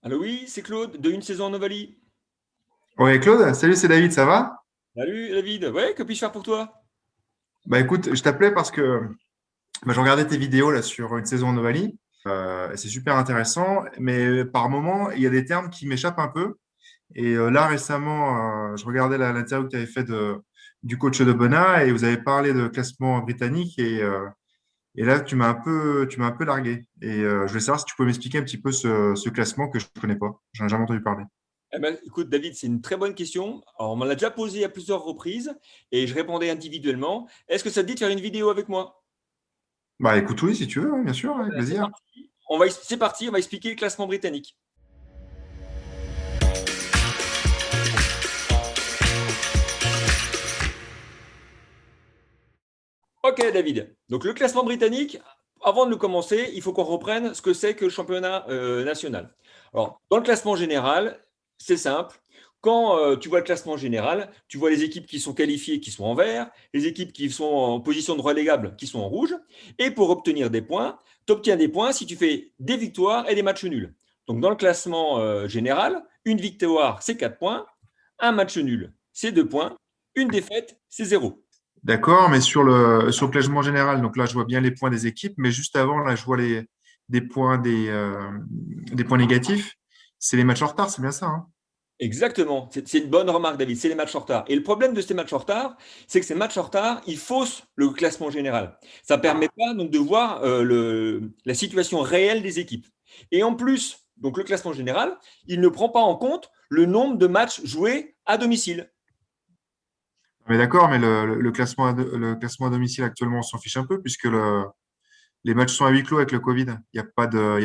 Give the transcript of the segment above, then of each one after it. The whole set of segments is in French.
Allô, oui, c'est Claude de Une saison en Ovalie. Ouais, Claude, salut, c'est David, ça va? Salut David, ouais, que puis-je faire pour toi? Bah écoute, je t'appelais parce que je regardais tes vidéos là sur une saison en Ovalie. C'est super intéressant, mais par moments, il y a des termes qui m'échappent un peu. Et là, récemment, je regardais l'interview que tu avais faite du coach de Bona et vous avez parlé de classement britannique et là, tu m'as un peu largué. Et je voulais savoir si tu pouvais m'expliquer un petit peu ce classement que je ne connais pas. J'en ai jamais entendu parler. Eh ben, écoute, David, c'est une très bonne question. Alors, on m'en a déjà posé à plusieurs reprises et je répondais individuellement. Est-ce que ça te dit de faire une vidéo avec moi? Bah écoute, oui, si tu veux, ouais, bien sûr, avec Ben, c'est plaisir. parti. C'est parti, on va expliquer le classement britannique. Ok, David. Donc, le classement britannique, avant de le commencer, il faut qu'on reprenne ce que c'est que le championnat national. Alors, dans le classement général, c'est simple. Quand tu vois le classement général, tu vois les équipes qui sont qualifiées qui sont en vert, les équipes qui sont en position de relégable qui sont en rouge. Et pour obtenir des points, tu obtiens des points si tu fais des victoires et des matchs nuls. Donc, dans le classement général, une victoire, c'est 4 points. Un match nul, c'est 2 points. Une défaite, c'est 0. D'accord, mais sur le classement général, donc là, je vois bien les points des équipes, mais juste avant, là, je vois des points, des points négatifs. C'est les matchs en retard, c'est bien ça, hein? Exactement, c'est une bonne remarque, David. C'est les matchs en retard. Et le problème de ces matchs en retard, c'est que ces matchs en retard, ils faussent le classement général. Ça ne permet pas donc de voir la situation réelle des équipes. Et en plus, donc le classement général, il ne prend pas en compte le nombre de matchs joués à domicile. Mais d'accord, mais le classement à domicile actuellement, on s'en fiche un peu, puisque les matchs sont à huis clos avec le Covid. Il n'y a pas il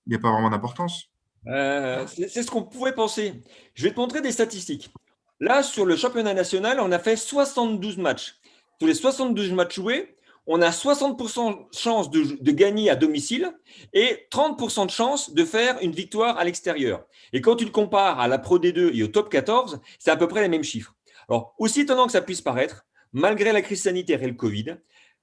y a pas vraiment d'importance. C'est ce qu'on pouvait penser. Je vais te montrer des statistiques. Là, sur le championnat national, on a fait 72 matchs. Sur les 72 matchs joués, on a 60% de chance de gagner à domicile et 30% de chance de faire une victoire à l'extérieur. Et quand tu le compares à la Pro D2 et au top 14, c'est à peu près les mêmes chiffres. Alors, aussi étonnant que ça puisse paraître, malgré la crise sanitaire et le Covid,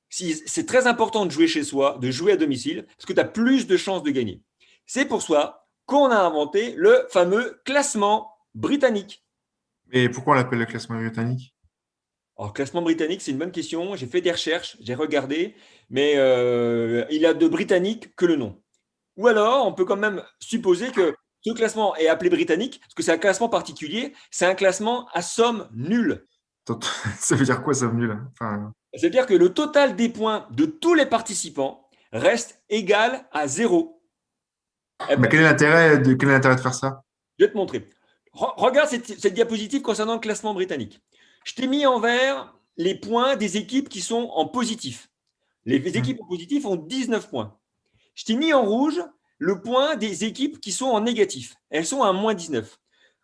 c'est très important de jouer chez soi, de jouer à domicile, parce que tu as plus de chances de gagner. C'est pour ça qu'on a inventé le fameux classement britannique. Et pourquoi on l'appelle le classement britannique? Alors, classement britannique, c'est une bonne question. J'ai fait des recherches, j'ai regardé, mais il a de britannique que le nom. Ou alors, on peut quand même supposer que ce classement est appelé britannique, parce que c'est un classement particulier, c'est un classement à somme nulle. Attends, ça veut dire quoi, ça, nul? Enfin, C'est-à-dire que le total des points de tous les participants reste égal à zéro. Eh mais ben, quel est l'intérêt de faire ça? je vais te montrer. Regarde cette diapositive concernant le classement britannique. Je t'ai mis en vert les points des équipes qui sont en positif. Les Hmm. équipes en positif ont 19 points. Je t'ai mis en rouge le point des équipes qui sont en négatif. Elles sont à moins 19.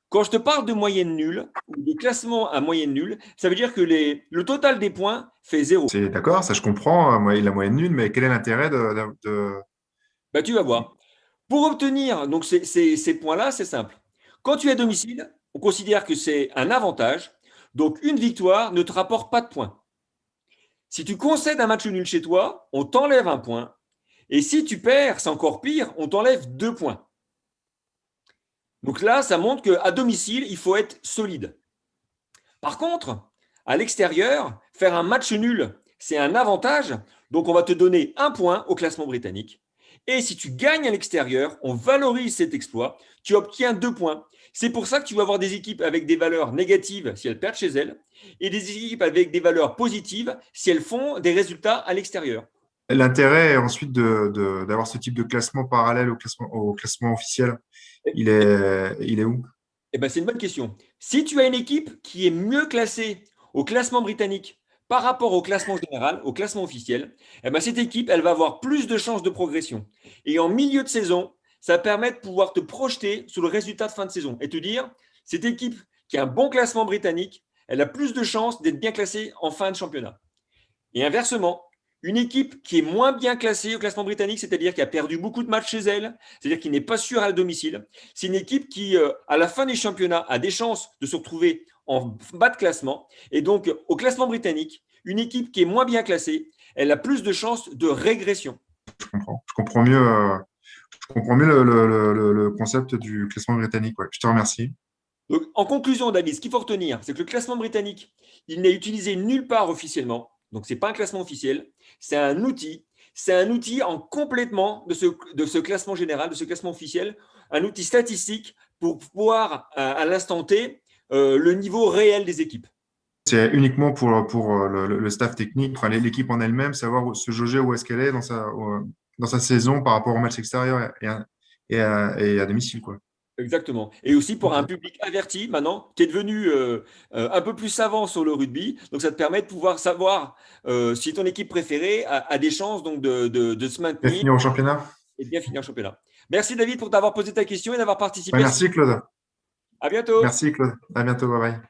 Quand je te parle de moyenne nulle ou de classement à moyenne nulle, ça veut dire que le total des points fait zéro. C'est d'accord, ça je comprends, la moyenne nulle, mais quel est l'intérêt Bah, tu vas voir. Pour obtenir donc ces points-là, c'est simple. Quand tu es à domicile, on considère que c'est un avantage. Donc, une victoire ne te rapporte pas de points. Si tu concèdes un match nul chez toi, on t'enlève un point. Et si tu perds, c'est encore pire, on t'enlève 2 points. Donc là, ça montre qu'à domicile, il faut être solide. Par contre, à l'extérieur, faire un match nul, c'est un avantage. Donc, on va te donner un point au classement britannique. Et si tu gagnes à l'extérieur, on valorise cet exploit, tu obtiens 2 points. C'est pour ça que tu vas avoir des équipes avec des valeurs négatives si elles perdent chez elles, et des équipes avec des valeurs positives si elles font des résultats à l'extérieur. l'intérêt ensuite d'avoir ce type de classement parallèle au classement officiel, Et, il est où? ben, c'est une bonne question. Si tu as une équipe qui est mieux classée au classement britannique par rapport au classement général, au classement officiel, eh ben, cette équipe, elle va avoir plus de chances de progression. Et en milieu de saison, ça permet de pouvoir te projeter sur le résultat de fin de saison et te dire, cette équipe qui a un bon classement britannique, elle a plus de chances d'être bien classée en fin de championnat. Et inversement, une équipe qui est moins bien classée au classement britannique, c'est-à-dire qui a perdu beaucoup de matchs chez elle, c'est-à-dire qui n'est pas sûre à domicile, c'est une équipe qui, à la fin des championnats, a des chances de se retrouver en bas de classement. Et donc, au classement britannique, une équipe qui est moins bien classée, elle a plus de chances de régression. Je comprends. je comprends mieux le concept du classement britannique. Ouais. Je te remercie. Donc, en conclusion, David, ce qu'il faut retenir, c'est que le classement britannique, il n'est utilisé nulle part officiellement. Donc, ce n'est pas un classement officiel. C'est un outil. C'est un outil en complément de ce classement général, de ce classement officiel, un outil statistique pour voir à l'instant T le niveau réel des équipes. C'est uniquement pour le staff technique, enfin, l'équipe en elle-même, savoir se jauger où est-ce qu'elle est dans sa saison par rapport au match extérieur et à domicile, quoi. Exactement. Et aussi pour un Ok. public averti maintenant, qui est devenu un peu plus savant sur le rugby. Donc ça te permet de pouvoir savoir si ton équipe préférée a des chances donc, de se Et maintenir finir au championnat? et de bien finir le championnat. Merci David pour t'avoir posé ta question et d'avoir Ouais, participé à ce. merci, Claude. À bientôt. Merci, Claude. À bientôt. Bye bye.